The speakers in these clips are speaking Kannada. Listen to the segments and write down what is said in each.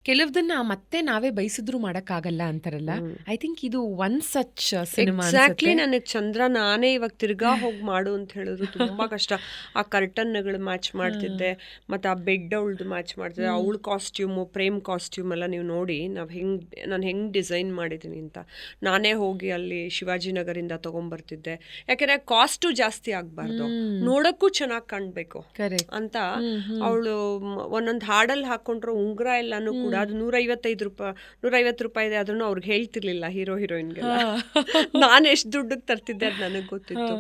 ಕೆಲವ್ದನ್ನ ಮತ್ತೆ ನಾವೇ ಬಯಸಿದ್ರು ಮಾಡಕ್ಕಾಗಲ್ಲ ಅಂತಾರಲ್ಲ. ಐ ಥಿಂಕ್ ಇದು ಒನ್ ಸಚ್ ಸಿನಿಮಾ ಎಕ್ಸಾಕ್ಟ್ಲಿ. ಅನ್ಸುತ್ತೆ. ನನಗೆ ಚಂದ್ರ ನಾನೇ ಇವಾಗ ತಿರ್ಗಾ ಹೋಗಿ ಮಾಡು ಅಂತ ಹೇಳಿದ್ರು ತುಂಬಾ ಕಷ್ಟ. ಆ ಕರ್ಟನ್ಗಳು ಮ್ಯಾಚ್ ಮಾಡ್ತಿದ್ದೆ, ಮತ್ತೆ ಆ ಬೆಡ್ ಅವಳದು ಮ್ಯಾಚ್ ಮಾಡ್ತಿದ್ದೆ, ಅವಳ ಕಾಸ್ಟ್ಯೂಮು ಪ್ರೇಮ್ ಕಾಸ್ಟ್ಯೂಮ್ ಎಲ್ಲ ನೀವು ನೋಡಿ ನಾನು ಹೆಂಗೆ ಡಿಸೈನ್ ಮಾಡಿದ್ದೀನಿ ಅಂತ. ನಾನೇ ಹೋಗಿ ಅಲ್ಲಿ ಶಿವಾಜಿನಗರಿಂದ ತೊಗೊಂಬರ್ತಿದ್ದೆ, ಯಾಕೆಂದರೆ ಕಾಸ್ಟು ಜಾಸ್ತಿ ಆಗಬಾರ್ದು, ನೋಡೋಕ್ಕೂ ಚೆನ್ನಾಗಿ ಕಾಣಬೇಕು ಕರೆಕ್ಟ್ ಅಂತ. ಅವಳು ಒಂದೊಂದು ಹಾಡಲ್ಲಿ ಹಾಕೊಂಡ್ರು ಉಂಗುರ ಎಲ್ಲಾನು ಕೂಡ ಅದು $150 ಇದೆ, ಅದನ್ನು ಅವ್ರಿಗೆ ಹೇಳ್ತಿರ್ಲಿಲ್ಲ ಹೀರೋ ಹೀರೋಯಿನ್ಗೆಲ್ಲ. ನಾನು ಎಷ್ಟು ದುಡ್ಡಿಗೆ ತರ್ತಿದ್ದೆ ಅದು ನನಗೆ ಗೊತ್ತಿತ್ತು.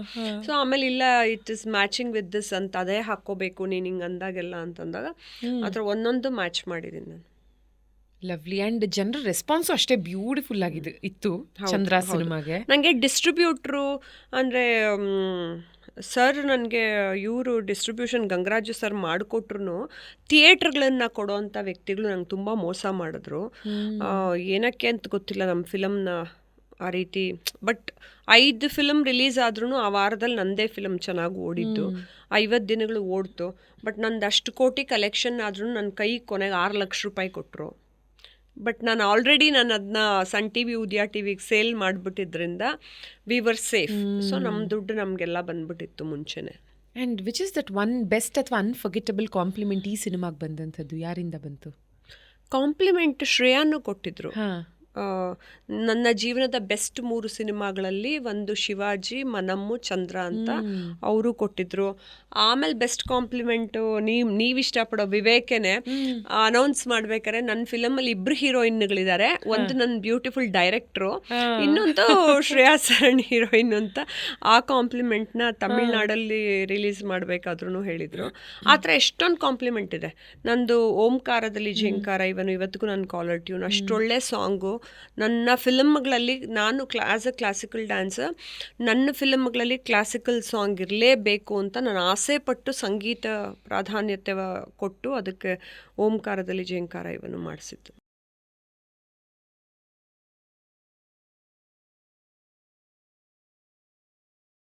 ಸೊ ಆಮೇಲೆ ಇಲ್ಲ, it is matching with this ಅಂತ, ಅದೇ ಹಾಕ್ಕೋಬೇಕು ನೀನು ಹಿಂಗೆ ಅಂದಾಗೆಲ್ಲ ಅಂತಂದಾಗ ಆ ಥರ ಒಂದೊಂದು ಮ್ಯಾಚ್ ಮಾಡಿದ್ದೀನಿ ನಾನು. ಲವ್ಲಿ. ಆ್ಯಂಡ್ ಜನರ ರೆಸ್ಪಾನ್ಸು ಅಷ್ಟೇ ಬ್ಯೂಟಿಫುಲ್ ಇತ್ತು ಚಂದ್ರ ಸಿನಿಮಾಗೆ. ನನಗೆ ಡಿಸ್ಟ್ರಿಬ್ಯೂಟ್ರು ಅಂದರೆ ಸರ್, ನನಗೆ ಇವರು ಡಿಸ್ಟ್ರಿಬ್ಯೂಷನ್ ಗಂಗರಾಜು ಸರ್ ಮಾಡಿಕೊಟ್ರು ಥಿಯೇಟ್ರ್ಗಳನ್ನು ಕೊಡೋವಂಥ ವ್ಯಕ್ತಿಗಳು ನಂಗೆ ತುಂಬ ಮೋಸ ಮಾಡಿದ್ರು. ಏನಕ್ಕೆ ಅಂತ ಗೊತ್ತಿಲ್ಲ ನಮ್ಮ ಫಿಲಮ್ನ ಆ ರೀತಿ. ಬಟ್ 5 ಫಿಲಮ್ ರಿಲೀಸ್ ಆದ್ರೂ ಆ ವಾರದಲ್ಲಿ ನನ್ನದೇ ಫಿಲಮ್ ಚೆನ್ನಾಗಿ ಓಡಿದ್ದು, 50 ದಿನಗಳು ಓಡ್ತು. ಬಟ್ ನಂದು ಅಷ್ಟು ಕೋಟಿ ಕಲೆಕ್ಷನ್ ಆದ್ರೂ ನನ್ನ ಕೈ ಕೊನೆಗೆ $6 ಲಕ್ಷ ಕೊಟ್ಟರು. ಬಟ್ ನಾನು ಆಲ್ರೆಡಿ ಅದನ್ನ ಸನ್ ಟಿ ವಿ, ಉದಯ ಟಿ ವಿಗೆ ಸೇಲ್ ಮಾಡಿಬಿಟ್ಟಿದ್ರಿಂದ ವಿ ವರ್ ಸೇಫ್. ಸೊ ನಮ್ಮ ದುಡ್ಡು ನಮಗೆಲ್ಲ ಬಂದ್ಬಿಟ್ಟಿತ್ತು ಮುಂಚೆನೆ. And which is that one best ಅಥವಾ ಅನ್ಫರ್ಗೆಟಬಲ್ ಕಾಂಪ್ಲಿಮೆಂಟ್ ಈ ಸಿನಿಮಾಗೆ ಬಂದಂಥದ್ದು ಯಾರಿಂದ ಬಂತು? ಕಾಂಪ್ಲಿಮೆಂಟ್ ಶ್ರೇಯಾನು ಕೊಟ್ಟಿದ್ರು. ಹಾಂ. ನನ್ನ ಜೀವನದ ಬೆಸ್ಟ್ 3 ಸಿನಿಮಾಗಳಲ್ಲಿ ಒಂದು ಶಿವಾಜಿ, ಮನಮ್ಮು, ಚಂದ್ರ ಅಂತ ಅವರು ಕೊಟ್ಟಿದ್ರು. ಆಮೇಲೆ ಬೆಸ್ಟ್ ಕಾಂಪ್ಲಿಮೆಂಟು ನೀವು ಇಷ್ಟಪಡೋ ವಿವೇಕನೇ ಅನೌನ್ಸ್ ಮಾಡ್ಬೇಕಾದ್ರೆ ನನ್ನ ಫಿಲಮಲ್ಲಿ 2 ಹೀರೋಯಿನ್ಗಳಿದ್ದಾರೆ, ಒಂದು ನನ್ನ ಬ್ಯೂಟಿಫುಲ್ ಡೈರೆಕ್ಟ್ರು, ಇನ್ನೊಂದು ಶ್ರೇಯಾ ಸರಣ್ ಹೀರೋಯಿನ್ ಅಂತ. ಆ ಕಾಂಪ್ಲಿಮೆಂಟ್ನ ತಮಿಳ್ನಾಡಲ್ಲಿ ರಿಲೀಸ್ ಮಾಡಬೇಕಾದ್ರೂ ಹೇಳಿದರು. ಆ ಥರ ಎಷ್ಟೊಂದು ಕಾಂಪ್ಲಿಮೆಂಟ್ ಇದೆ. ನಂದು ಓಂಕಾರದಲ್ಲಿ ಝೇಂಕಾರ ಇವತ್ತಿಗೂ ನನ್ನ ಕಾಲರ್ ಟ್ಯೂನ್, ಅಷ್ಟೊಳ್ಳೆ ಸಾಂಗು. ನನ್ನ ಫಿಲಮ್ಗಳಲ್ಲಿ ನಾನು ಆ್ಯಸ್ ಅ ಕ್ಲಾಸಿಕಲ್ ಡ್ಯಾನ್ಸರ್, ನನ್ನ ಫಿಲಮ್ಗಳಲ್ಲಿ ಕ್ಲಾಸಿಕಲ್ ಸಾಂಗ್ ಇರಲೇಬೇಕು ಅಂತ ನಾನು ಆಸೆ ಪಟ್ಟು ಸಂಗೀತ ಪ್ರಾಧಾನ್ಯತೆ ಕೊಟ್ಟು ಅದಕ್ಕೆ ಓಂಕಾರದಲ್ಲಿ ಝೇಂಕಾರ ಮಾಡಿಸಿದ್ದು.